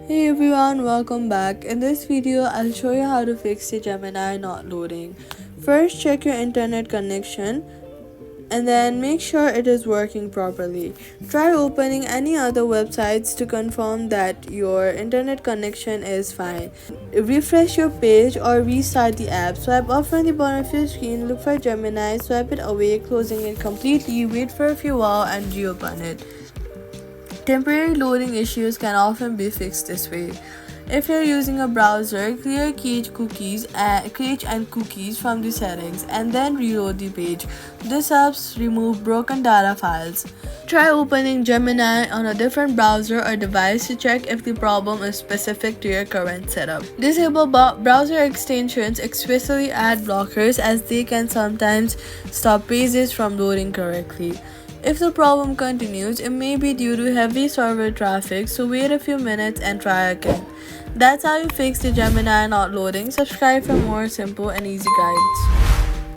Hey everyone, welcome back. In this video, I'll show you how to fix the Gemini not loading. First, check your internet connection and then make sure it is working properly. Try opening any other websites to confirm that your internet connection is fine. Refresh your page or restart the app. Swipe up from the bottom of your screen, look for Gemini, swipe it away, closing it completely, wait for a few hours and reopen it. Temporary loading issues can often be fixed this way. If you're using a browser, clear cache and cookies from the settings and then reload the page. This helps remove broken data files. Try opening Gemini on a different browser or device to check if the problem is specific to your current setup. Disable browser extensions, especially ad blockers, as they can sometimes stop pages from loading correctly. If the problem continues, it may be due to heavy server traffic, so wait a few minutes and try again. That's how you fix the Gemini not loading. Subscribe for more simple and easy guides.